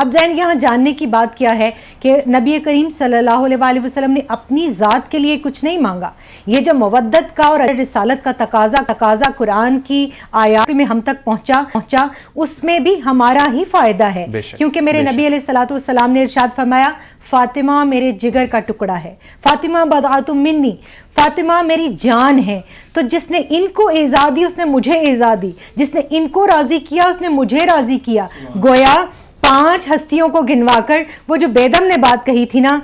اب ذہن یہاں جاننے کی بات کیا ہے کہ نبی کریم صلی اللہ علیہ وسلم نے اپنی ذات کے لیے کچھ نہیں مانگا. یہ جو مودت کا اور رسالت کا تقاضا قرآن کی آیات میں ہم تک پہنچا اس میں بھی ہمارا ہی فائدہ ہے, کیونکہ میرے نبی علیہ الصلوۃ والسلام نے ارشاد فرمایا فاطمہ میرے جگر کا ٹکڑا ہے, فاطمہ بضعۃ منی, فاطمہ میری جان ہے. تو جس نے ان کو ایذا دی اس نے مجھے ایذا دی, جس نے ان کو راضی کیا اس نے مجھے راضی کیا. گویا 5 ہستیوں کو گنوا کر وہ جو بیدم نے بات کہی تھی نا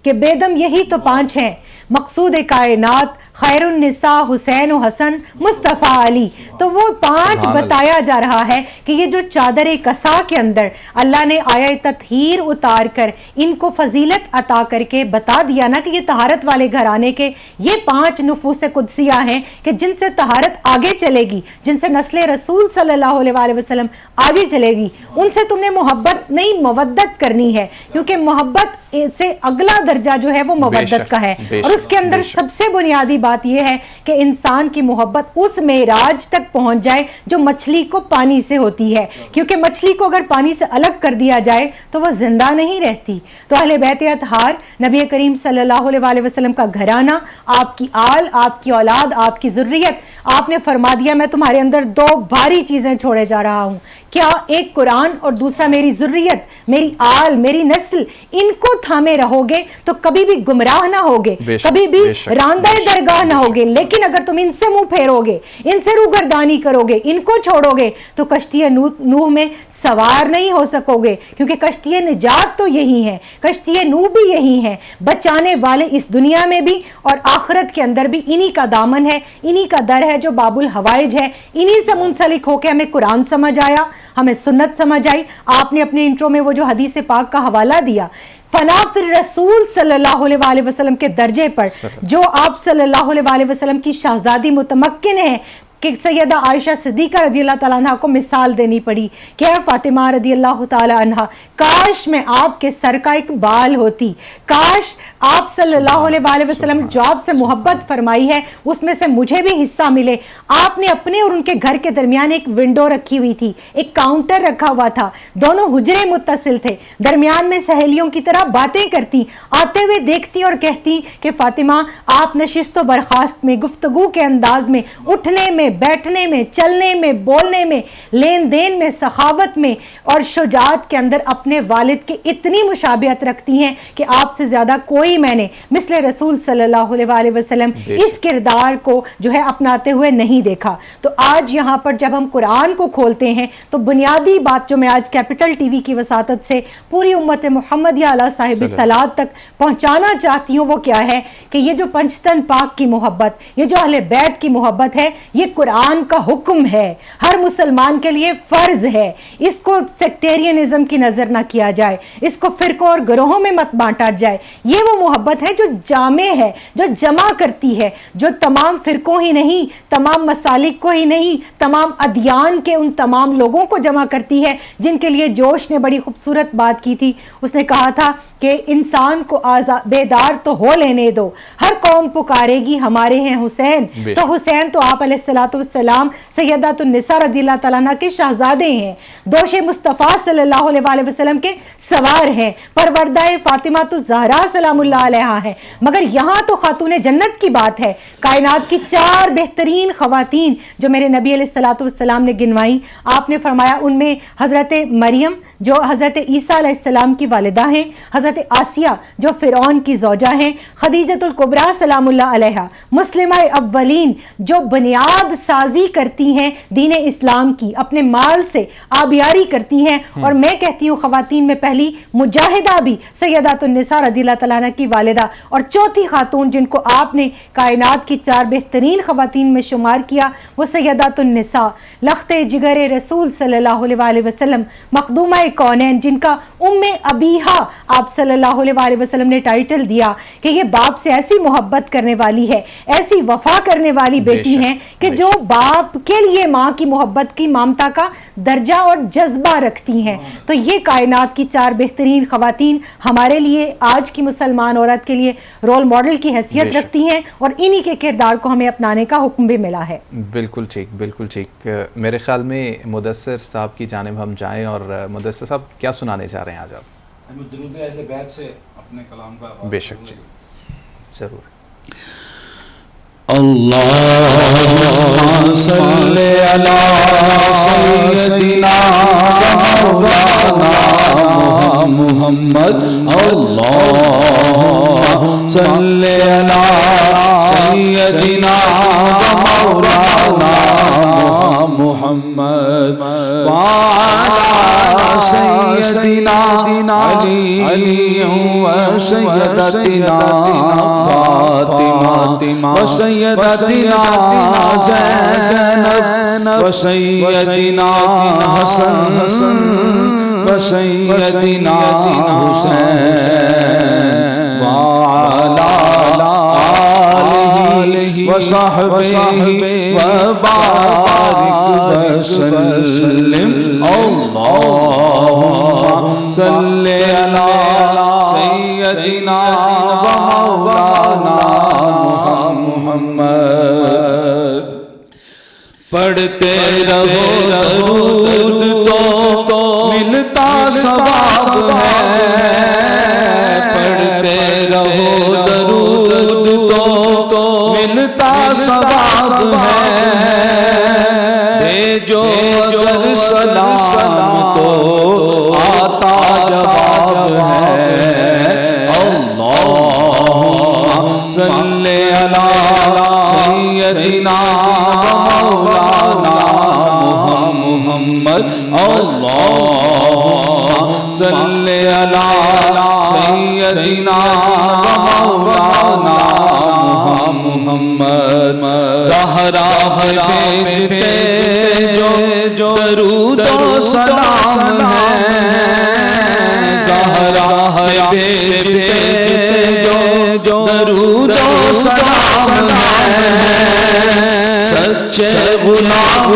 کہ بیدم یہی تو 5 ہیں, مقصود کائنات, خیر النساء, حسین و حسن, مصطفیٰ علی. تو وہ 5 بتایا جا رہا ہے کہ یہ جو چادر کسا کے اندر اللہ نے آیا تطہیر اتار کر ان کو فضیلت عطا کر کے بتا دیا نا کہ یہ طہارت والے گھرانے کے یہ 5 نفوس قدسیہ ہیں کہ جن سے طہارت آگے چلے گی, جن سے نسل رسول صلی اللہ علیہ وسلم آگے چلے گی. ان سے تم نے محبت نہیں مودت کرنی ہے, کیونکہ محبت سے اگلا درجہ جو ہے وہ مودت کا ہے. اور اس کے اندر سب سے بنیادی بات یہ ہے کہ انسان کی محبت اس معراج تک پہنچ جائے جو مچھلی کو پانی سے ہوتی ہے, کیونکہ مچھلی کو اگر پانی سے الگ کر دیا جائے تو وہ زندہ نہیں رہتی. تو اہل بیت اطہار, نبی کریم صلی اللہ علیہ وسلم کا گھرانہ, آپ کی آل, آپ کی اولاد, آپ کی ذریت, آپ نے فرما دیا میں تمہارے اندر 2 بھاری چیزیں چھوڑے جا رہا ہوں. کیا؟ ایک قرآن اور دوسرا میری ذریت, میری آل, میری نسل. ان کو تھامے رہو گے تو کبھی بھی گمراہ نہ ہوگے, کبھی بھی راندہ درگاہ نہ ہوگے. لیکن اگر تم ان سے منہ پھیرو گے, ان سے روگردانی کرو گے, ان کو چھوڑو گے تو کشتی نوح میں سوار نہیں ہو سکو گے, کیونکہ کشتی نجات تو یہی ہے, کشتی نوح بھی یہی ہے. بچانے والے اس دنیا میں بھی اور آخرت کے اندر بھی انہی کا دامن ہے, انہی کا در ہے جو باب الحوائج ہے. انہی سے منسلک ہو کے ہمیں قرآن سمجھ آیا, ہمیں سنت سمجھ آئی. آپ نے اپنے انٹرو میں وہ جو حدیث پاک کا حوالہ دیا, فنا فی الرسول صلی اللہ علیہ وسلم کے درجے پر جو آپ صلی اللہ علیہ وسلم کی شہزادی متمکن ہیں کہ سیدہ عائشہ صدیقہ رضی اللہ تعالیٰ عنہ کو مثال دینی پڑی کہ اے فاطمہ رضی اللہ تعالیٰ عنہ, کاش میں آپ کے سر کا ایک بال ہوتی, کاش آپ صلی اللہ علیہ وسلم جو آپ سے محبت فرمائی ہے اس میں سے مجھے بھی حصہ ملے. آپ نے اپنے اور ان کے گھر کے درمیان ایک ونڈو رکھی ہوئی تھی, ایک کاؤنٹر رکھا ہوا تھا, دونوں حجرے متصل تھے, درمیان میں سہیلیوں کی طرح باتیں کرتی, آتے ہوئے دیکھتی اور کہتی کہ فاطمہ آپ نشست و برخاست میں, گفتگو کے انداز میں, اٹھنے میں, بیٹھنے میں, چلنے میں, بولنے میں, لین دین میں, سخاوت میں اور شجاعت کے اندر اپنے والد کی اتنی مشابہت رکھتی ہیں کہ آپ سے زیادہ کوئی میں نے مثل رسول صلی اللہ علیہ وسلم اس کردار کو جو ہے اپناتے ہوئے نہیں دیکھا. تو آج یہاں پر جب ہم قرآن کو کھولتے ہیں تو بنیادی بات جو میں آج کیپٹل ٹی وی کی وساطت سے پوری امت محمدیہ علی صاحب صلات تک پہنچانا چاہتی ہوں وہ کیا ہے کہ یہ جو پنجتن پاک کی محبت, یہ جو اہل بیت کی محبت ہے, یہ قرآن کا حکم ہے, ہر مسلمان کے لیے فرض ہے. اس کو سیکٹیرینزم کی نظر نہ کیا جائے, اس کو فرقوں اور گروہوں میں مت بانٹا جائے. یہ وہ محبت ہے جو جامع ہے, جو جمع کرتی ہے, جو تمام فرقوں ہی نہیں, تمام مسالک کو ہی نہیں, تمام ادیان کے ان تمام لوگوں کو جمع کرتی ہے جن کے لیے جوش نے بڑی خوبصورت بات کی تھی. اس نے کہا تھا کہ انسان کو بیدار تو ہو لینے دو, ہر قوم پکارے گی ہمارے ہیں حسین. تو حسین تو آپ علیہ السلام سیدات النساء رضی اللہ تعالیٰ عنہ کے شہزادے ہیں, دوش مصطفیٰ صلی اللہ علیہ وسلم کے سوار ہیں, پروردہ فاطمہ تو زہرا سلام اللہ علیہا ہیں. مگر یہاں تو خاتون جنت کی بات ہے. کائنات کی 4 بہترین خواتین جو میرے نبی علیہ السلام نے گنوائیں, آپ نے فرمایا ان میں حضرت مریم جو حضرت عیسیٰ علیہ السلام کی والدہ ہیں, حضرت آسیہ جو فرعون کی زوجہ ہیں, خدیجۃ الکبریٰ سلام اللہ علیہا, مسلمہ اولین جو بنیاد سازی کرتی ہیں دین اسلام کی, اپنے مال سے آبیاری کرتی ہیں. اور میں کہتی ہوں خواتین میں پہلی مجاہدہ بھی سیدات النساء رضی اللہ تعالیٰ عنہ کی والدہ, اور چوتھی خاتون جن کو آپ نے کائنات کی 4 بہترین خواتین میں شمار کیا وہ سیدات النساء, لخت جگر رسول صلی اللہ علیہ وسلم, مخدومہ کونین, جن کا ام ابیہا آپ صلی اللہ علیہ وسلم نے ٹائٹل دیا کہ یہ باپ سے ایسی محبت کرنے والی ہے, ایسی وفا کرنے والی بیٹی ہیں کہ جو جو باپ کے لیے ماں کی محبت کی مامتا کا درجہ اور جذبہ رکھتی ہیں. تو یہ کائنات کی 4 بہترین خواتین ہمارے لیے آج کی مسلمان عورت کے لیے رول ماڈل کی حیثیت رکھتی ہیں, اور انہی کے کردار کو ہمیں اپنانے کا حکم بھی ملا ہے. بالکل ٹھیک, بالکل ٹھیک. میرے خیال میں مدثر صاحب کی جانب ہم جائیں, اور مدثر صاحب کیا سنانے چاہ رہے ہیں آج آپ؟ درود اہل بیت سے اپنے کلام کا آغاز. بے شک جی, ضرور. اللہم صلی علی سیدنا مولانا محمد. اللہم صلی علی سیدنا مولانا محمد وعلی سیدنا علی و سیدتنا فاطمہ و سیدتنا زینب و سیدنا حسن و سیدنا حسین وعلی آلہ و صحبہ و بارک وسلم. اللہم صلی علی سیدنا و مولانا محمد. پڑھتے رہو درود تو ملتا ثواب ہے, پڑھتے رہو درود تو ملتا ثواب ہے, بھیجو اگر سلام تو آتا جواب ہے. اللہم صلی علی سیدنا مولانا محمد. اللہم صلی علی سیدنا مولانا محمد. زہرا ہے بیٹے جو درود و سلام ہے, زہرا ہے بیٹے جو درود و سلام ہے, سچے غلام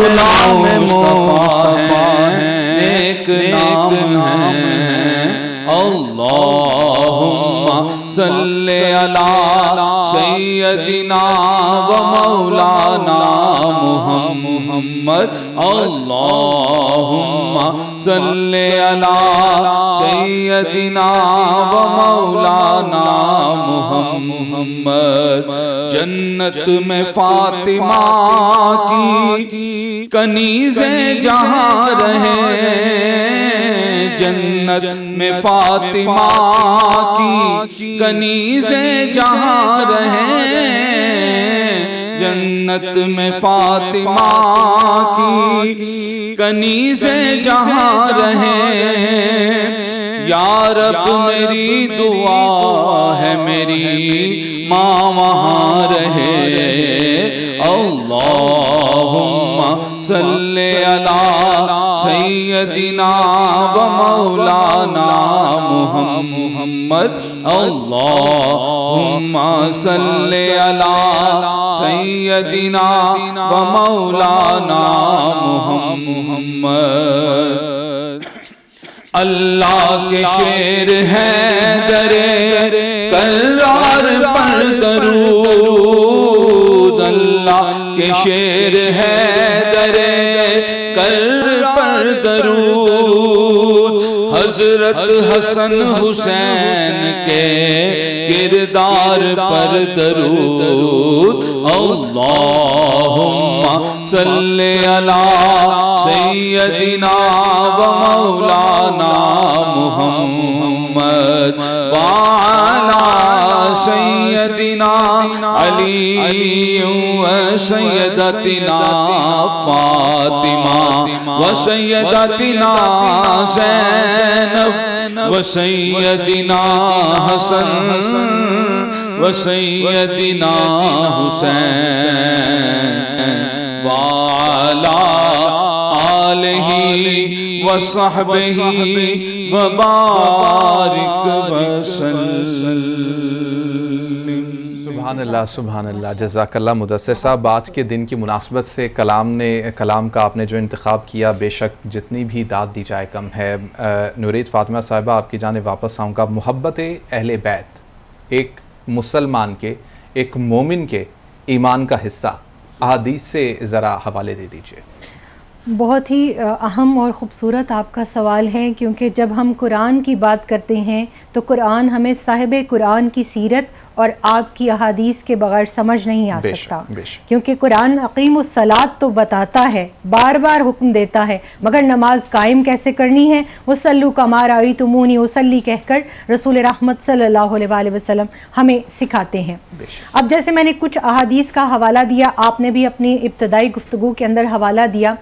مصطفیٰ ہیں, ایک نام ہے. اللہم صلی علی سیدنا و مولانا محمد. اللہم صلی علی سیدنا و مولانا محمد. جنت میں فاطمہ کی کنیزیں جہاں رہیں, جنت میں فاطمہ کی کنیزیں جہاں رہیں, جنت میں فاطمہ کی کنیزیں جہاں رہیں. یا رب میری دعا ہے میری ماں وہاں رہے. اللہم صلی علی سیدنا و مولانا محمد. اللہم صلی علی سیدنا و مولانا محمد. اللہ کے شیر ہیں درے کرار پر درود, اللہ کے شیر ہے درے کر پر درود, حضرت حسن حسین کے کردار پر درود. اللہم صلی علی سیدنا و مولانا محمد وعلی سیدنا علی و سیدتنا فاطمہ و سیدتنا زینب و سیدنا حسن و سیدنا حسین وعلی آلہ و صحبہ و بارک وسلم. سبحان سبحان اللہ. جزاک اللہ مدثر صاحب. آج کے دن کی مناسبت سے کلام کا آپ نے جو انتخاب کیا، بے شک جتنی بھی داد دی جائے کم ہے. نورید فاطمہ صاحبہ آپ کی جانب واپس آؤں گا. محبت اہل بیت ایک مسلمان کے، ایک مومن کے ایمان کا حصہ، احادیث سے ذرا حوالے دے دیجئے. بہت ہی اہم اور خوبصورت آپ کا سوال ہے، کیونکہ جب ہم قرآن کی بات کرتے ہیں تو قرآن ہمیں صاحب قرآن کی سیرت اور آپ کی احادیث کے بغیر سمجھ نہیں آ سکتا. کیونکہ قرآن اقیم الصلاۃ تو بتاتا ہے، بار بار حکم دیتا ہے، مگر نماز قائم کیسے کرنی ہے، وصلوا کما رأیتمونی اصلی کہہ کر رسول رحمت صلی اللہ علیہ وآلہ وسلم ہمیں سکھاتے ہیں. اب جیسے میں نے کچھ احادیث کا حوالہ دیا، آپ نے بھی اپنی ابتدائی گفتگو کے اندر حوالہ دیا.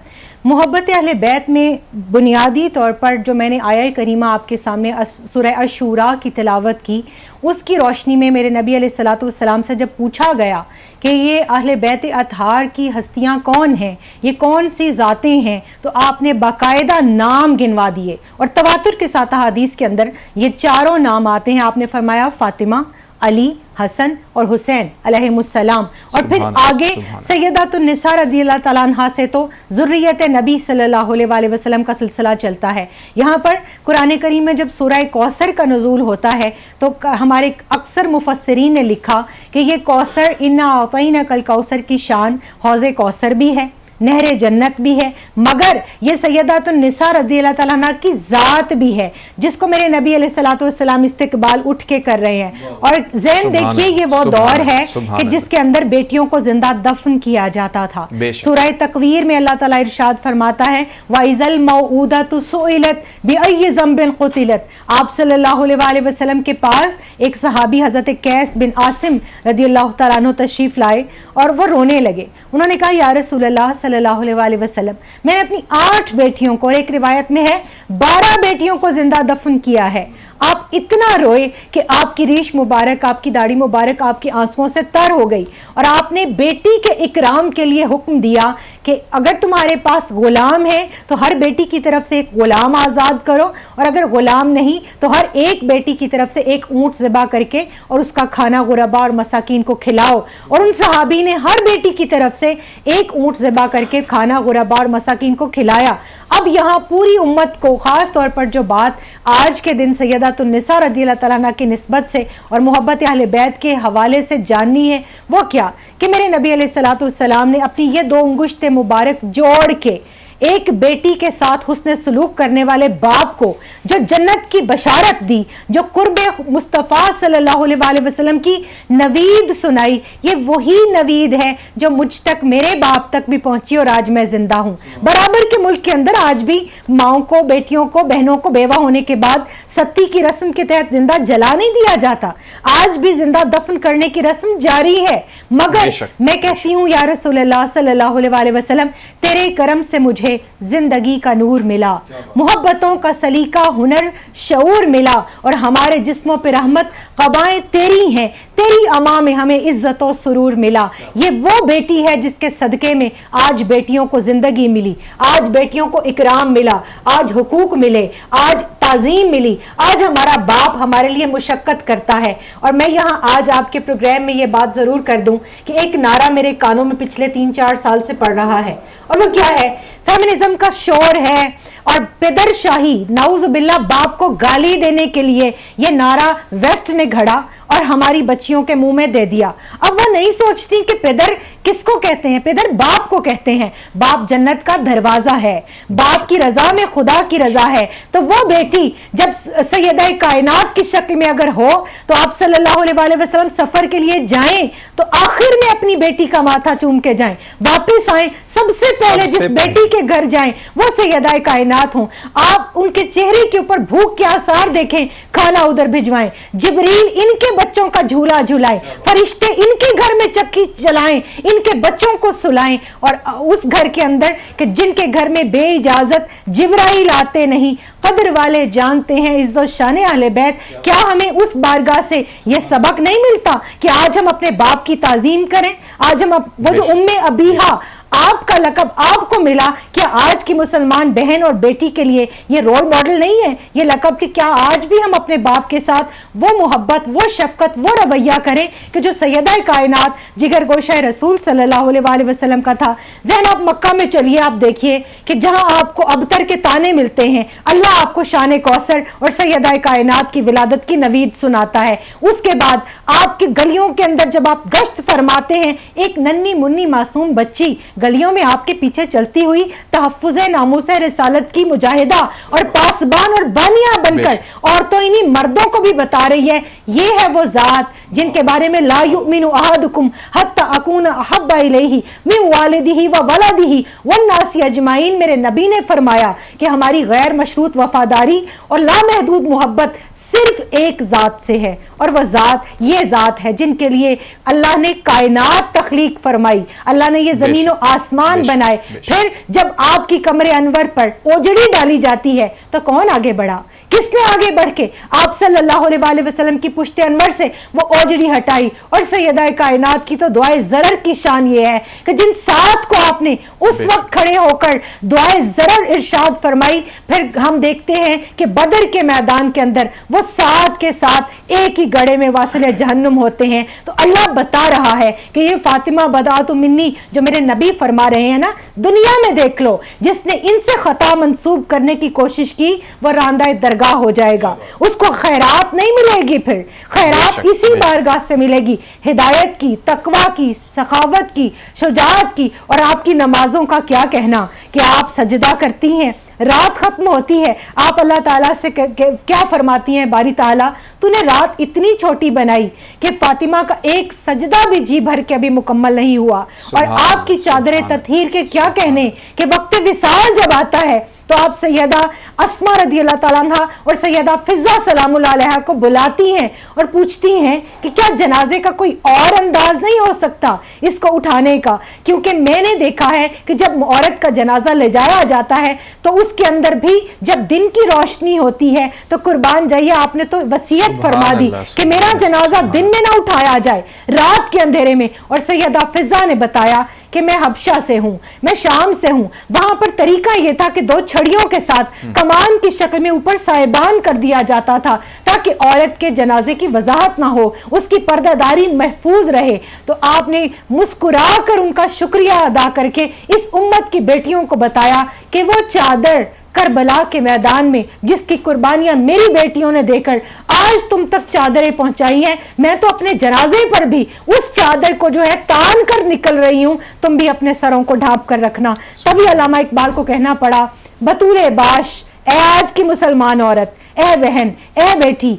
محبت اہل بیت میں بنیادی طور پر جو میں نے آیہ کریمہ آپ کے سامنے سورہ الشورى کی تلاوت کی، اس کی روشنی میں میرے نبی علیہ الصلوۃ والسلام سے جب پوچھا گیا کہ یہ اہل بیت اطہار کی ہستیاں کون ہیں، یہ کون سی ذاتیں ہیں، تو آپ نے باقاعدہ نام گنوا دیے اور تواتر کے ساتھ حدیث کے اندر یہ چاروں نام آتے ہیں. آپ نے فرمایا فاطمہ، علی، حسن اور حسین علیہم السلام، اور پھر آگے سیدات النساء رضی اللہ تعالیٰ عنہ سے تو ذریت نبی صلی اللہ علیہ وآلہ وسلم کا سلسلہ چلتا ہے. یہاں پر قرآن کریم میں جب سورہ کوثر کا نزول ہوتا ہے تو ہمارے اکثر مفسرین نے لکھا کہ یہ کوثر، انا اعطیناک الکوثر کی شان حوض کوثر بھی ہے، نہر جنت بھی ہے، مگر یہ سیدات النساء رضی اللہ تعالیٰ عنہ کی ذات بھی ہے، جس کو میرے نبی علیہ الصلوۃ والسلام استقبال اٹھ کے کر رہے ہیں. اور ذہن دیکھیے یہ وہ دور ہے کہ جس کے اندر بیٹیوں کو زندہ دفن کیا جاتا تھا. سورہ تکویر میں اللہ تعالیٰ ارشاد فرماتا ہے وَإِذَا الْمَوْءُودَةُ سُئِلَتْ بِأَيِّ ذَنبٍ قُتِلَتْ. آپ صلی اللہ علیہ وآلہ وسلم کے پاس ایک صحابی حضرت قیس بن عاصم رضی اللہ تعالیٰ عنہ تشریف لائے اور وہ رونے لگے. انہوں نے کہا یا رسول اللہ صلی اللہ علیہ وآلہ وسلم، میں نے اپنی 8 بیٹیوں کو، اور ایک روایت میں ہے 12 بیٹیوں کو زندہ دفن کیا ہے. آپ اتنا روئے کہ آپ کی ریش مبارک، آپ کی داڑھی مبارک آپ کی آنسوؤں سے تر ہو گئی، اور آپ نے بیٹی کے اکرام کے لیے حکم دیا کہ اگر تمہارے پاس غلام ہے تو ہر بیٹی کی طرف سے ایک غلام آزاد کرو، اور اگر غلام نہیں تو ہر ایک بیٹی کی طرف سے ایک اونٹ ذبح کر کے اور اس کا کھانا غربا اور مساکین کو کھلاؤ. اور ان صحابی نے ہر بیٹی کی طرف سے ایک اونٹ ذبح کر کے کھانا غربا اور مساکین کو کھلایا. اب یہاں پوری امت کو، خاص طور پر جو بات آج کے دن سیدات النساء رضی اللہ تعالیٰ عنہ کی نسبت سے اور محبت اہل بیت کے حوالے سے جاننی ہے، وہ کیا کہ میرے نبی علیہ الصلوۃ والسلام نے اپنی یہ 2 انگشت مبارک جوڑ کے ایک بیٹی کے ساتھ حسن سلوک کرنے والے باپ کو جو جنت کی بشارت دی، جو قرب مصطفیٰ صلی اللہ علیہ وآلہ وسلم کی نوید سنائی، یہ وہی نوید ہے جو مجھ تک، میرے باپ تک بھی پہنچی اور آج میں زندہ ہوں. برابر کے ملک کے اندر آج بھی ماؤں کو، بیٹیوں کو، بہنوں کو بیوہ ہونے کے بعد ستی کی رسم کے تحت زندہ جلا نہیں دیا جاتا، آج بھی زندہ دفن کرنے کی رسم جاری ہے. مگر میں کہتی ہوں یا رسول اللہ صلی اللہ علیہ وآلہ وسلم، تیرے کرم سے مجھے زندگی کا نور ملا، محبتوں کا سلیقہ، ہنر، شعور ملا، اور ہمارے جسموں پہ رحمت قبائیں تیری ہیں، تیری اما میں ہمیں عزت و سرور ملا. یہ وہ بیٹی ہے جس کے صدقے میں آج بیٹیوں کو زندگی ملی، آج بیٹیوں کو اکرام ملا، آج حقوق ملے، آج تعظیم ملی، آج ہمارا باپ ہمارے لیے مشقت کرتا ہے. اور میں یہاں آج آپ کے پروگرام میں یہ بات ضرور کر دوں کہ ایک نعرہ میرے کانوں میں پچھلے 3-4 سال سے پڑ رہا ہے، اور وہ کیا ہے؟ فیمنزم کا شور ہے اور پدر شاہی، نعوذ باللہ، باپ کو گالی دینے کے لیے یہ نعرہ ویسٹ نے گھڑا اور ہماری بچیوں کے منہ میں دے دیا. اب وہ نہیں سوچتی کہ پدر کس کو کہتے ہیں، پدر باپ کو کہتے ہیں. باپ جنت کا دروازہ ہے، باپ کی رضا میں خدا کی رضا ہے. تو وہ بیٹی جب سیدہ کائنات کی شکل میں اگر ہو تو آپ صلی اللہ علیہ وآلہ وسلم سفر کے لیے جائیں تو آخر میں اپنی بیٹی کا ماتھا چوم کے جائیں، واپس آئیں سب سے پہلے جس بیٹی کے گھر جائیں وہ سیدہ کائنات ہوں. آپ ان کے چہرے کے اوپر بھوک کے آثار دیکھیں، کھانا ادھر بھجوائیں، جبریل ان کے بچوں کا جھولا جھولائیں، فرشتے ان کے گھر میں چکی چلائیں، ان کے بچوں کو سلائیں. اور اس گھر کے اندر کہ جن کے گھر میں بے اجازت جبرائیل آتے نہیں، قدر والے جانتے ہیں عز و شان اہل بیت. کیا ہمیں اس بارگاہ سے یہ سبق نہیں ملتا کہ آج ہم اپنے باپ کی تعظیم کریں؟ آج ہم وہ جو ام ابیہا آپ کا لقب آپ کو ملا کہ کیا آج کی مسلمان بہن اور بیٹی کے لیے یہ رول ماڈل نہیں ہے یہ لقب کہ کیا آج بھی ہم اپنے باپ کے ساتھ وہ محبت، وہ شفقت، وہ رویہ کریں کہ جو سیدہ کائنات جگر گوشہ رسول صلی اللہ علیہ وآلہ وسلم کا تھا؟ ذہن آپ مکہ میں چلیے، آپ دیکھیے کہ جہاں آپ کو ابتر کے تانے ملتے ہیں، اللہ آپ کو شان کوثر اور سیدہ کائنات کی ولادت کی نوید سناتا ہے. اس کے بعد آپ کی گلیوں کے اندر جب آپ گشت فرماتے ہیں، ایک ننھی منی معصوم بچی گلیوں میں آپ کے پیچھے چلتی ہوئی تحفظ ناموس رسالت کی مجاہدہ اور پاسبان اور بانیہ بن کر عورتوں انہی مردوں کو بھی بتا رہی ہے یہ ہے وہ ذات جن کے بارے میں لا یؤمن احدکم حتی اکون احب الیہ من والدہ و ولدہ والناس اجمعین. میرے نبی نے فرمایا کہ ہماری غیر مشروط وفاداری اور لامحدود محبت صرف ایک ذات سے ہے، اور وہ ذات یہ ذات ہے جن کے لیے اللہ نے کائنات تخلیق فرمائی، اللہ نے یہ زمین و آسمان بنائے. پھر جب آپ کی کمر انور پر اوجڑی ڈالی جاتی ہے تو کون آگے بڑھا؟ کس نے آگے بڑھ کے آپ صلی اللہ علیہ وآلہ وسلم کی پشت انور سے وہ اوجڑی ہٹائی؟ اور سیدہ کائنات کی تو دعائے ضرر کی شان یہ ہے کہ جن سات کو آپ نے اس وقت کھڑے ہو کر دعائے ضرر ارشاد فرمائی، پھر ہم دیکھتے ہیں کہ بدر کے میدان کے اندر وہ سات کے ساتھ ایک ہی گڑے میں واصل جہنم ہوتے ہیں. تو اللہ بتا رہا ہے کہ یہ فاطمہ بدعت منی جو میرے نبی فرما رہے ہیں نا، دنیا میں دیکھ لو جس نے ان سے خطا منسوب کرنے کی کوشش کی وہ راندہ درگاہ ہو جائے گا، اس کو خیرات نہیں ملے گی، پھر خیرات اسی بارگاہ سے ملے گی، ہدایت کی، تقوی کی، سخاوت کی، شجاعت کی. اور آپ کی نمازوں کا کیا کہنا کہ آپ سجدہ کرتی ہیں، رات ختم ہوتی ہے، آپ اللہ تعالیٰ سے کیا فرماتی ہیں؟ باری تعالیٰ تو نے رات اتنی چھوٹی بنائی کہ فاطمہ کا ایک سجدہ بھی جی بھر کے ابھی مکمل نہیں ہوا. اور آپ کی چادر تطہیر کے کیا کہنے کہ وقت وصال جب آتا ہے تو آپ سیدہ اسماء رضی اللہ تعالیٰ عنہ اور سیدہ فضہ سلام اللہ علیہ کو بلاتی ہیں اور پوچھتی ہیں کہ کیا جنازے کا کوئی اور انداز نہیں ہو سکتا اس کو اٹھانے کا؟ کیونکہ میں نے دیکھا ہے کہ جب عورت کا جنازہ لے جایا جاتا ہے تو اس کے اندر بھی جب دن کی روشنی ہوتی ہے تو قربان جائیے آپ نے تو وصیت فرما دی کہ میرا جنازہ دن میں نہ اٹھایا جائے، رات کے اندھیرے میں. اور سیدہ فضہ نے بتایا کہ میں حبشہ سے ہوں، میں شام سے ہوں، وہاں پر طریقہ یہ تھا کہ دو چھڑیوں کے ساتھ کمان کی شکل میں اوپر سائبان کر دیا جاتا تھا تاکہ عورت کے جنازے کی وضاحت نہ ہو، اس کی پردہ داری محفوظ رہے. تو آپ نے مسکرا کر ان کا شکریہ ادا کر کے اس امت کی بیٹیوں کو بتایا کہ وہ چادر کربلا کے میدان میں جس کی قربانیاں میری بیٹیوں نے دے کر آج تم تک چادریں پہنچائی ہیں، میں تو اپنے جنازے پر بھی اس چادر کو جو ہے تان کر نکل رہی ہوں، تم بھی اپنے سروں کو ڈھانپ کر رکھنا. تبھی علامہ اقبال کو کہنا پڑا بطول باش اے آج کی مسلمان عورت، اے بہن، اے بیٹی،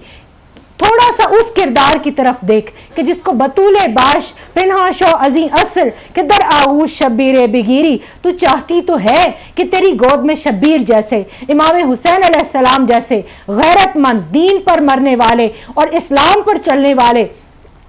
تھوڑا سا اس کردار کی طرف دیکھ کہ جس کو بطول باش پنہا شو عظیم اثر کہ در آغوش شبیر بگیری، تو چاہتی تو ہے کہ تیری گود میں شبیر جیسے، امام حسین علیہ السلام جیسے غیرت مند، دین پر مرنے والے اور اسلام پر چلنے والے،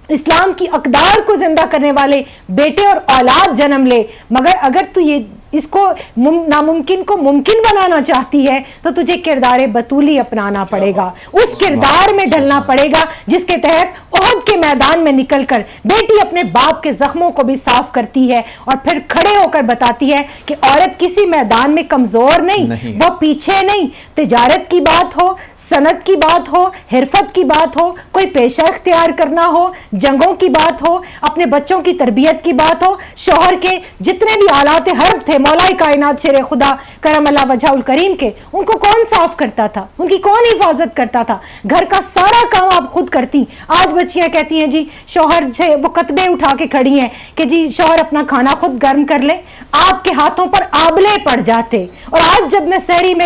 اسلام کی اقدار کو زندہ کرنے والے بیٹے اور اولاد جنم لے. مگر اگر تو یہ اس کو ناممکن کو ممکن بنانا چاہتی ہے تو تجھے کردار بطولی اپنانا پڑے گا، اس کردار میں ڈھلنا پڑے گا جس کے تحت احد کے میدان میں نکل کر بیٹی اپنے باپ کے زخموں کو بھی صاف کرتی ہے اور پھر کھڑے ہو کر بتاتی ہے کہ عورت کسی میدان میں کمزور نہیں، وہ پیچھے نہیں. تجارت کی بات ہو، صنعت کی بات ہو، حرفت کی بات ہو، کوئی پیشہ اختیار کرنا ہو، جنگوں کی بات ہو، اپنے بچوں کی تربیت کی بات ہو، شوہر کے جتنے بھی آلات حرب تھے مولا کائنات شیر خدا کرم اللہ وجہ الکریم کے، ان کو کون صاف کرتا تھا، ان کی کون حفاظت کرتا تھا؟ گھر کا سارا کام آپ خود کرتی. آج بچیاں کہتی ہیں جی شوہر سے وہ کتبے اٹھا کے کھڑی ہیں کہ جی شوہر اپنا کھانا خود گرم کر لے. آپ کے ہاتھوں پر آبلے پڑ جاتے. اور آج جب میں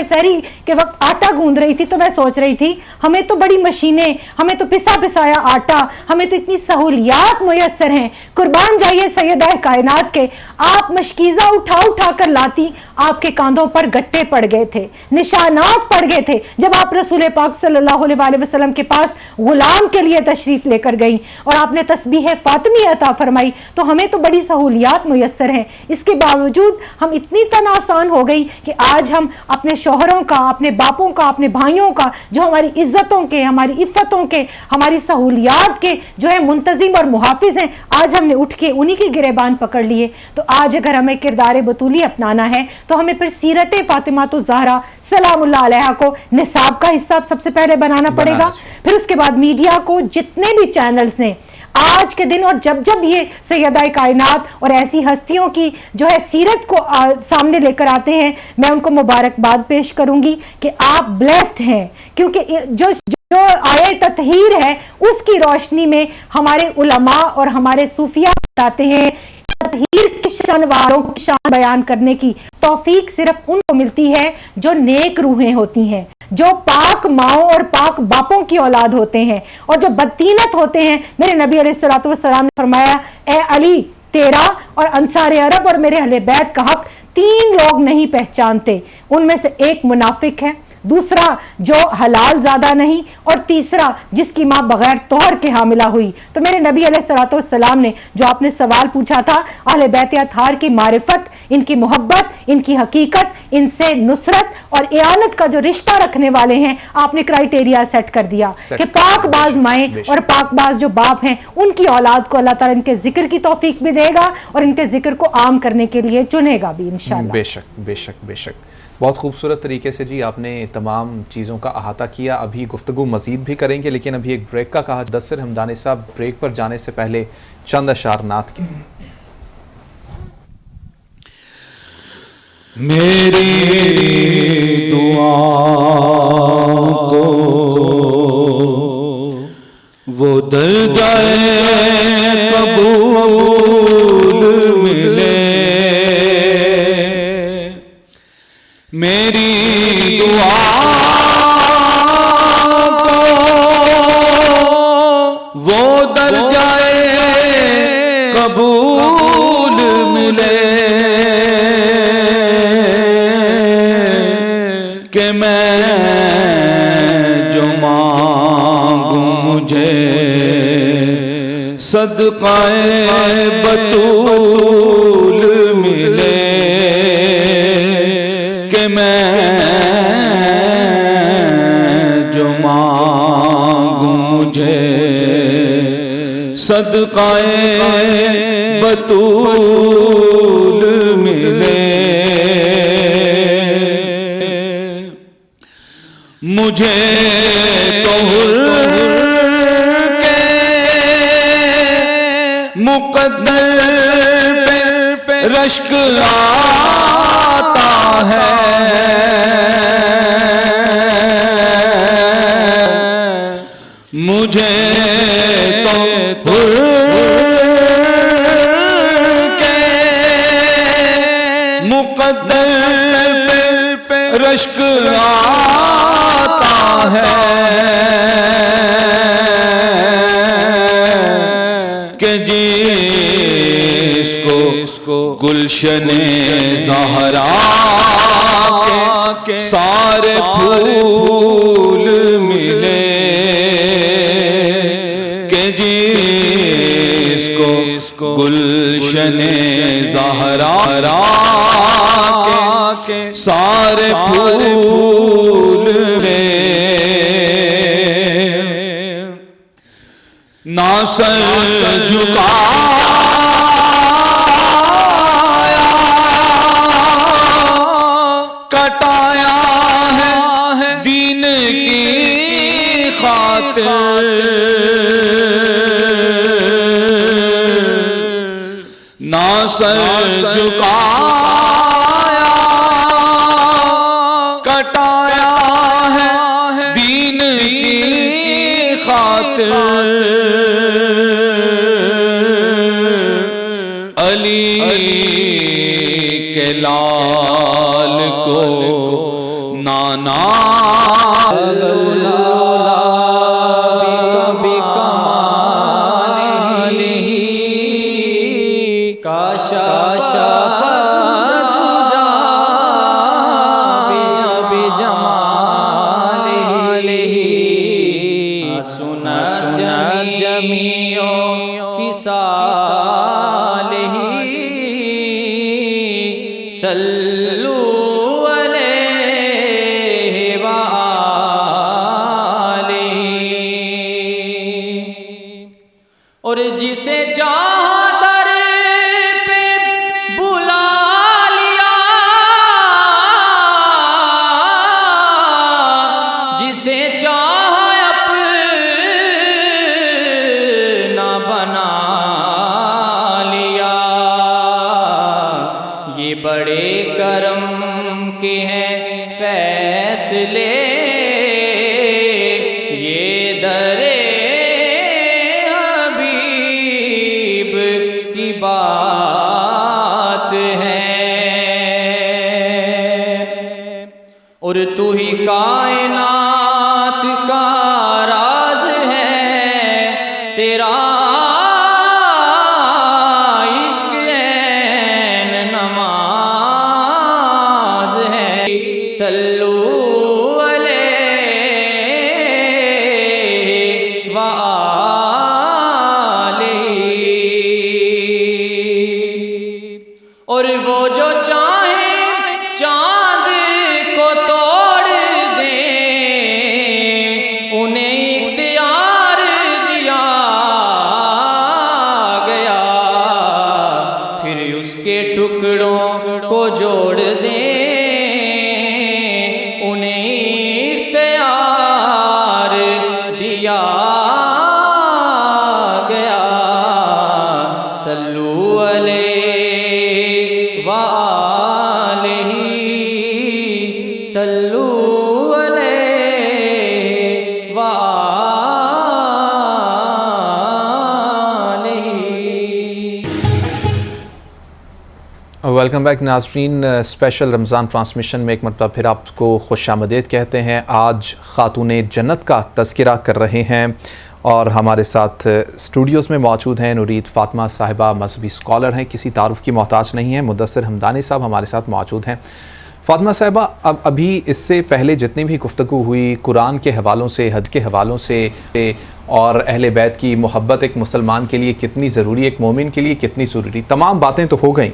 سحری کے وقت آٹا گوندھ رہی تھی تو میں سوچ رہی تھی ہمیں تو بڑی مشینیں، ہمیں تو پسا پسایا آٹا، ہمیں تو اتنی سہولیات میسر ہیں. قربان جائیے سیدہ کائنات کے، آپ مشکیزہ اٹھا کر لاتی، آپ کے کاندھوں پر گٹے پڑ گئے تھے، نشانات پڑ گئے تھے جب آپ رسول پاک صلی اللہ علیہ وآلہ وسلم کے پاس غلام کے لیے تشریف لے کر گئی اور آپ نے تسبیح فاطمی عطا فرمائی. تو ہمیں تو بڑی سہولیات میسر ہیں، اس کے باوجود ہم اتنی تن آسان ہو گئی کہ آج ہم اپنے شوہروں کا، اپنے باپوں کا، اپنے بھائیوں کا جو ہماری عزتوں کے، ہماری عفتوں کے، ہماری سہولیات کے جو ہے منتظم اور محافظ ہیں، آج ہم نے اٹھ کے انہی کے گریبان پکڑ لیے. تو آج اگر ہمیں کردار بطولی عملی اپنانا ہے تو ہمیں پھر سیرت فاطمہ الزہرا سلام اللہ علیہا کو نصاب کا حصہ سب سے پہلے بنانا پڑے گا. پھر اس کے بعد میڈیا کو جتنے بھی چینلز نے آج کے دن اور جب جب یہ سیدہ کائنات اور ایسی ہستیوں کی جو ہے سیرت کو سامنے لے کر آتے ہیں، میں ان کو مبارکباد پیش کروں گی کہ آپ بلیسڈ ہیں، کیونکہ جو آیہ تطہیر ہے اس کی روشنی میں ہمارے علماء اور ہمارے صوفیاء بتاتے ہیں تطہیر کی شان والوں کی شان بیان کرنے کی توفیق صرف ان کو ملتی ہے جو نیک روحیں ہوتی ہیں، جو پاک ماؤں اور پاک باپوں کی اولاد ہوتے ہیں، اور جو بدتینت ہوتے ہیں. میرے نبی علیہ الصلوۃ والسلام نے فرمایا اے علی تیرا اور انصار عرب اور میرے اہل بیت کا حق 3 لوگ نہیں پہچانتے، ان میں سے ایک منافق ہے، دوسرا جو حلال زادہ نہیں، اور تیسرا جس کی ماں بغیر طہر کے حاملہ ہوئی. تو میرے نبی علیہ الصلوۃ والسلام نے جو آپ نے سوال پوچھا تھا اہل بیت اطہار کی معرفت، ان کی محبت، ان کی حقیقت، ان سے نصرت اور اعانت کا جو رشتہ رکھنے والے ہیں، آپ نے کرائٹیریا سیٹ کر دیا کہ پاک باز مائیں اور پاک باز جو باپ ہیں ان کی اولاد کو اللہ تعالیٰ ان کے ذکر کی توفیق بھی دے گا اور ان کے ذکر کو عام کرنے کے لیے چنے گا بھی انشاءاللہ. بے شک بے شک بے شک. بہت خوبصورت طریقے سے جی آپ نے تمام چیزوں کا احاطہ کیا. ابھی گفتگو مزید بھی کریں گے لیکن ابھی ایک بریک کا کہا. مدثر حمدانی صاحب بریک پر جانے سے پہلے چند اشعار نعت کے. میری دعا کو وہ درجۂ قبول ملے، میری دعا کو وہ درجۂ قبول ملے کہ میں جو مانگوں مجھے صدقہ بطول ملے، کہ میں جو مانگوں مجھے صدقہ بطول ملے. مجھے تو کے مقدر پہ رشک آتا ہے، مجھے تو کے مقدر پہ رشک آتا ہے کہ جس کو گلشن زہرا کے سارے پھول ملے، کہ جس کو گلشن زہرا کے سارے پھول ملے. نہ سر جھکایا کٹایا ہے دین کی خاطر، نہ سر جھکایا کٹایا ہے دین کی خاطر. علی کے لال کو نانا صلو علیہ وآلہ کے ہیں فیصلے، یہ در حبیب کی بات ہے، اور تو ہی کائنات کا راز ہے، تیرا عشق عین نماز ہے، صلو علیہ وآلہ، اور وہ جو چاہیں چاند کو توڑ دیں، انہیں اختیار دیا گیا، پھر اس کے ٹکڑوں کو جوڑ دیں، انہیں اختیار دیا گیا، صلو علیہ وآلہ، صلو علیہ وآلہ۔ ویلکم بیک ناظرین، اسپیشل رمضان ٹرانسمیشن میں ایک مرتبہ پھر آپ کو خوش آمدید کہتے ہیں۔ آج خاتون جنت کا تذکرہ کر رہے ہیں اور ہمارے ساتھ اسٹوڈیوز میں موجود ہیں نورید فاطمہ صاحبہ، مذہبی اسکالر ہیں، کسی تعارف کی محتاج نہیں ہیں۔ مدثر حمدانی صاحب ہمارے ساتھ موجود ہیں۔ فاطمہ صاحبہ، ابھی اس سے پہلے جتنی بھی گفتگو ہوئی قرآن کے حوالوں سے، حدیث کے حوالوں سے، اور اہل بیت کی محبت ایک مسلمان کے لیے کتنی ضروری، ایک مومن کے لیے کتنی ضروری، تمام باتیں تو ہو گئیں۔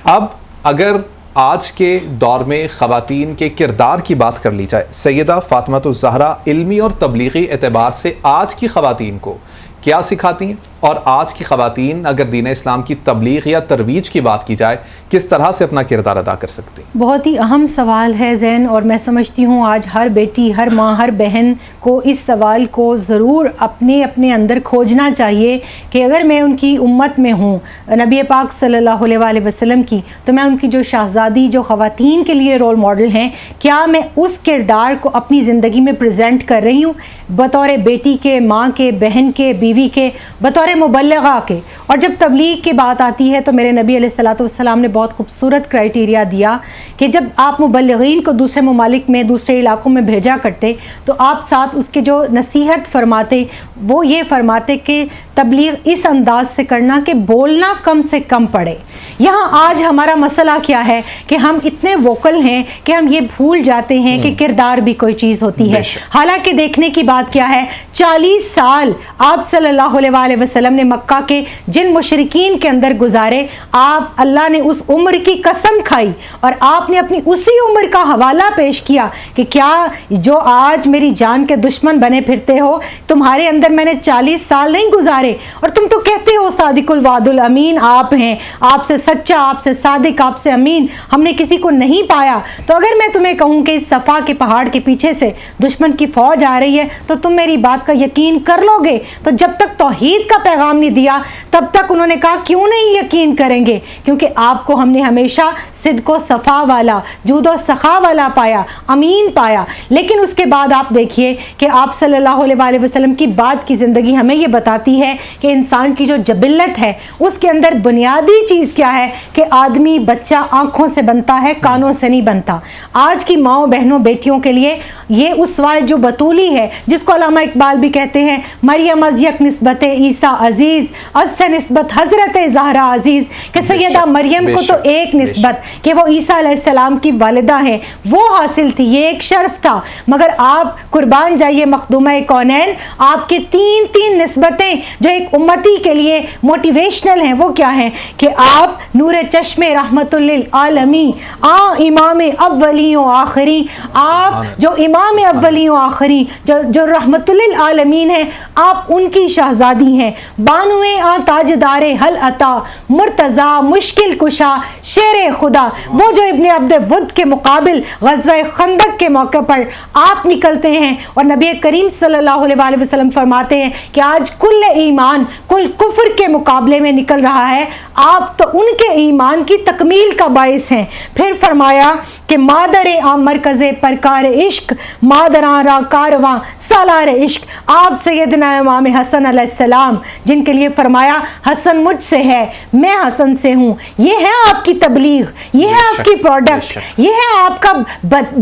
اب اگر آج کے دور میں خواتین کے کردار کی بات کر لی جائے، سیدہ فاطمہ الزہرا علمی اور تبلیغی اعتبار سے آج کی خواتین کو کیا سکھاتی ہیں، اور آج کی خواتین اگر دین اسلام کی تبلیغ یا ترویج کی بات کی جائے کس طرح سے اپنا کردار ادا کر سکتی ہیں؟ بہت ہی اہم سوال ہے زین، اور میں سمجھتی ہوں آج ہر بیٹی، ہر ماں، ہر بہن کو اس سوال کو ضرور اپنے اندر کھوجنا چاہیے کہ اگر میں ان کی امت میں ہوں، نبی پاک صلی اللہ علیہ وآلہ وسلم کی، تو میں ان کی جو شہزادی، جو خواتین کے لیے رول ماڈل ہیں، کیا میں اس کردار کو اپنی زندگی میں پریزنٹ کر رہی ہوں بطور بیٹی کے، ماں کے، بہن کے، بیوی کے، بطور مبلغہ کے۔ اور جب تبلیغ کی بات آتی ہے تو میرے نبی علیہ الصلوۃ والسلام نے بہت خوبصورت کرائٹیریا دیا کہ جب آپ مبلغین کو دوسرے ممالک میں، دوسرے علاقوں میں بھیجا کرتے تو آپ ساتھ اس کے جو نصیحت فرماتے وہ یہ فرماتے کہ تبلیغ اس انداز سے کرنا کہ بولنا کم سے کم پڑے۔ یہاں آج ہمارا مسئلہ کیا ہے کہ ہم اتنے ووکل ہیں کہ ہم یہ بھول جاتے ہیں کہ کردار بھی کوئی چیز ہوتی ہے۔ حالانکہ دیکھنے کی بات کیا ہے، 40 سال آپ صلی اللہ علیہ وآلہ وسلم نے مکہ کے جن مشرکین کے اندر گزارے، آپ اللہ نے اس عمر کی قسم کھائی اور آپ نے اپنی اسی عمر کا حوالہ پیش کیا کہ کیا جو آج میری جان کے دشمن بنے پھرتے ہو، تمہارے اندر میں نے 40 سال نہیں گزارے، اور تم تو کہتے ہو صادق الوعد الامین آپ ہیں، آپ سے سچا، آپ سے صادق، آپ سے امین ہم نے کسی کو نہیں پایا۔ تو اگر میں تمہیں کہوں کہ اس صفا کے پہاڑ کے پیچھے سے دشمن کی فوج آ رہی ہے تو تم میری بات کا یقین کر لو گے؟ تو جب تک توحید کا پیغام نہیں دیا تب تک انہوں نے کہا کیوں نہیں یقین کریں گے، کیونکہ آپ کو ہم نے ہمیشہ صدق و صفا والا، جود و سخا والا پایا، امین پایا۔ لیکن اس کے بعد آپ دیکھیے کہ آپ صلی اللہ علیہ وآلہ وسلم کی بعد کی زندگی ہمیں یہ بتاتی ہے کہ انسان کی جو جبلت ہے اس کے اندر بنیادی چیز کیا ہے کہ آدمی بچہ آنکھوں سے بنتا ہے، کانوں سے نہیں بنتا۔ آج کی ماؤں، بہنوں، بیٹیوں کے لیے یہ اسوہ جو بطولی ہے، جس کو علامہ اقبال بھی کہتے ہیں مریم از یک نسبت عیسیٰ عزیز، از سے نسبت حضرت زہرا عزیز، کہ سیدہ مریم کو تو ایک نسبت کہ وہ عیسیٰ علیہ السلام کی والدہ ہیں وہ حاصل تھی، یہ ایک شرف تھا، مگر آپ قربان جائیے مخدومہ کونین، آپ کی تین نسبتیں جو ایک امتی کے لیے موٹیویشنل ہیں وہ کیا ہیں کہ آپ نور چشم رحمت للعالمین، امام اولین و آخرین، آپ جو امام اولین و آخرین جو رحمت للعالمین ہیں، آپ ان کی شہزادی ہیں، بانوے تاجدار حل عطا، مرتضی مشکل کشا، شیر خدا، وہ جو ابن عبد ود کے مقابل غزوہ خندق کے موقع پر آپ نکلتے ہیں اور نبی کریم صلی اللہ علیہ وآلہ وسلم فرماتے ہیں کہ آج کل ایمان کل کفر کفر کے مقابلے میں نکل رہا ہے، آپ تو ان کے ایمان کی تکمیل کا باعث ہیں۔ پھر فرمایا کہ مادر آں مرکز پرکار عشق، مادراں را کارواں سالار عشق، آپ سیدنا امام حسن علیہ السلام جن کے لیے فرمایا حسن مجھ سے ہے، میں حسن سے ہوں، یہ ہے آپ کی تبلیغ، یہ ہے آپ کی پروڈکٹ، یہ ہے آپ کا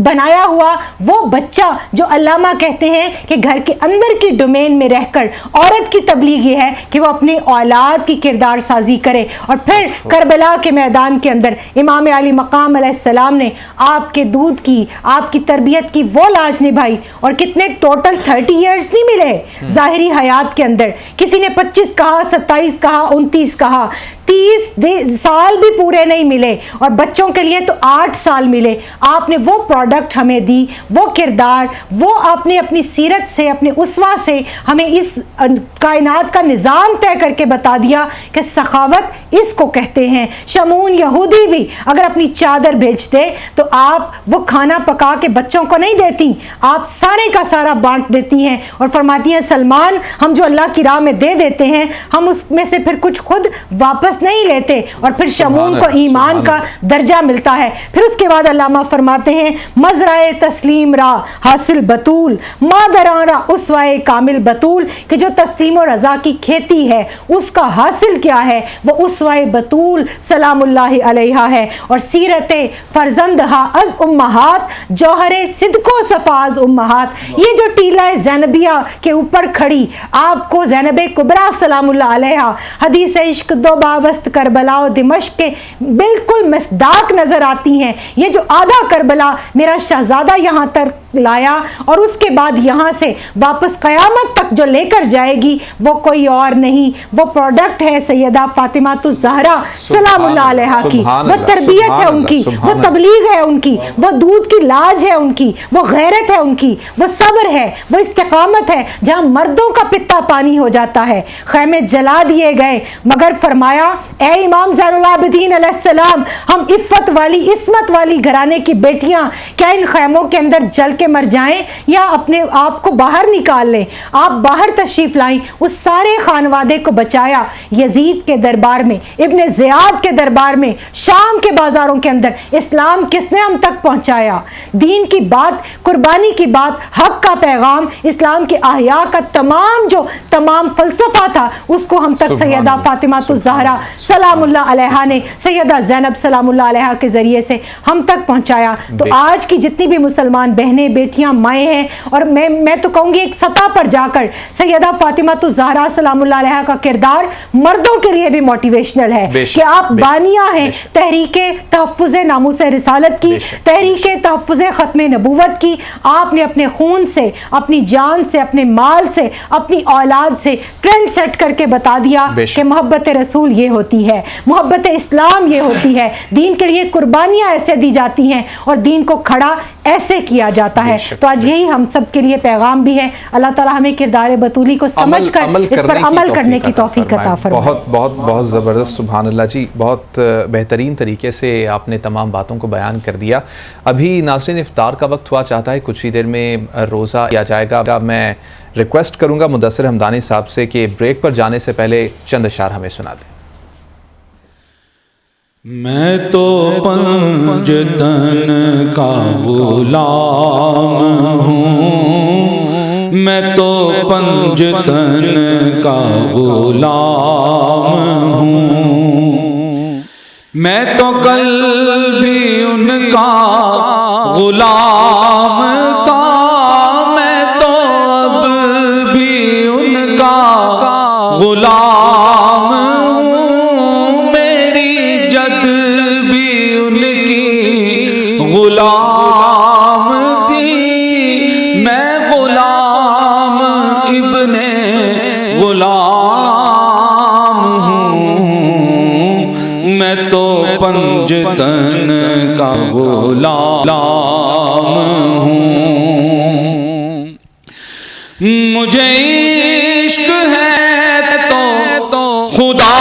بنایا ہوا وہ بچہ جو علامہ کہتے ہیں کہ گھر کے اندر کی ڈومین میں رہ کر عورت کی تبلیغ یہ ہے کہ وہ اپنی اولاد کی کردار سازی کرے۔ اور پھر کربلا کے میدان کے اندر امام علی مقام علیہ السلام نے آپ کے دودھ کی، آپ کی تربیت کی وہ لاج نبھائی، اور کتنے ٹوٹل 30 ایئرز نہیں ملے ظاہری حیات کے اندر، کسی نے 25 کہا، 27 کہا، 29 کہا، 30 سال بھی پورے نہیں ملے، اور بچوں کے لیے تو 8 سال ملے۔ آپ نے وہ پروڈکٹ ہمیں دی، وہ کردار، وہ آپ نے اپنی سیرت سے، اپنے اسوہ سے ہمیں اس کائنات کا نظام طے کر کے بتا دیا کہ سخاوت اس کو کہتے ہیں۔ شمون یہودی بھی اگر اپنی چادر بھیجتے تو آپ وہ کھانا پکا کے بچوں کو نہیں دیتی، آپ سارے کا سارا بانٹ دیتی ہیں اور فرماتی ہیں سلمان ہم جو اللہ کی راہ میں دے دیتے ہیں ہم اس میں سے پھر کچھ خود واپس نہیں لیتے، اور پھر شمون کو ایمان کا درجہ ملتا ہے۔ پھر اس کے بعد علامہ فرماتے ہیں مزرعہ تسلیم را حاصل بطول، مادران را اسوہ کامل بطول، کہ جو تسلیم و رضا کی کھیتی ہے اس کا حاصل کیا ہے، وہ اسوہ بطول سلام اللہ علیہا ہے، اور سیرت فرزندہا از امہات، جوہر صدق و صفا از امہات۔ یہ جو ٹیلہ زینبیہ کے اوپر کھڑی آپ کو زینب کبریٰ سلام اللہ علیہا حدیث عشق دو بابست کربلا و دمشق کے بالکل مصداق نظر آتی ہیں، یہ جو آدھا کربلا میرا شہزادہ یہاں تک لایا اور اس کے بعد یہاں سے واپس قیامت تک جو لے کر جائے گی وہ کوئی اور نہیں، وہ پروڈکٹ ہے سیدہ فاطمہ الزہرا سلام اللہ علیہا کی، وہ تربیت ہے ان کی، وہ تبلیغ ہے ان کی، وہ دودھ کی لاج ہے ان کی، وہ غیرت ہے ان کی، وہ صبر ہے، وہ استقامت ہے۔ جہاں مردوں کا پتا پانی ہو جاتا ہے، خیمے جلا دیے گئے، مگر فرمایا اے امام زین العابدین علیہ السلام، ہم عفت والی عصمت والی گھرانے کی بیٹیاں کیا ان خیموں کے اندر جل کے مر جائیں یا اپنے آپ کو باہر نکال لیں؟ آپ باہر تشریف لائیں، اس سارے خانوادے کو بچایا۔ یزید کے دربار میں، ابن زیاد کے دربار میں، شام کے بازاروں کے اندر اسلام کس نے ہم تک پہنچایا؟ دین کی بات، قربانی کی بات، حق کا پیغام، اسلام کے احیاء کا تمام فلسفہ تھا، اس کو ہم تک سیدہ فاطمہ الزہرا سلام اللہ علیہا نے سیدہ زینب سلام اللہ علیہا کے ذریعے سے ہم تک پہنچایا۔ تو آج کی جتنی بھی مسلمان بہنیں، بیٹیاں، مائیں ہیں، اور میں تو کہوں گی ایک سطح پر جا کر سیدہ فاطمہ الزہرا سلام اللہ علیہا کا کردار مردوں کے لیے بھی موٹیویشنل ہے کہ آپ بانیہ ہیں تحریک تحفظ ناموس رسالت کی، تحریک تحفظ ختم نبوت کی۔ آپ نے اپنے خون سے، اپنی جان سے، اپنے مال سے، اپنی اولاد سے ٹرینڈ سیٹ کر کے بتا دیا کہ محبت رسول یہ ہوتی ہے، محبت اسلام یہ ہوتی ہے، دین کے لیے قربانیاں ایسے دی جاتی ہیں اور دین کو کھڑا ایسے کیا جاتا ہے۔ تو آج یہی ہم سب کے لیے پیغام بھی ہے، اللہ تعالیٰ ہمیں کردار بطولی کو سمجھ کر اس پر عمل کرنے کی توفیق عطا فرمائے۔ بہت زبردست، سبحان اللہ جی، بہت بہترین طریقے سے آپ نے تمام باتوں کو بیان کر دیا۔ ابھی ناظرین افطار کا وقت ہوا چاہتا ہے، کچھ ہی دیر میں روزہ کیا جائے گا۔ میں ریکویسٹ کروں گا مدثر حمدانی صاحب سے کہ بریک پر جانے سے پہلے چند اشعار ہمیں سنا دیں۔ میں تو پنجتن کا غلام ہوں، میں تو پنجتن کا غلام ہوں، میں تو کل بھی ان کا غلام تھا، میں تو اب بھی ان کا غلام ہوں، میری جد بھی ان کی غلام تھی، میں غلام ابن غلام ہوں، میں تو پنجتن کا غلام ہوں، مجھے عشق ہے تو خدا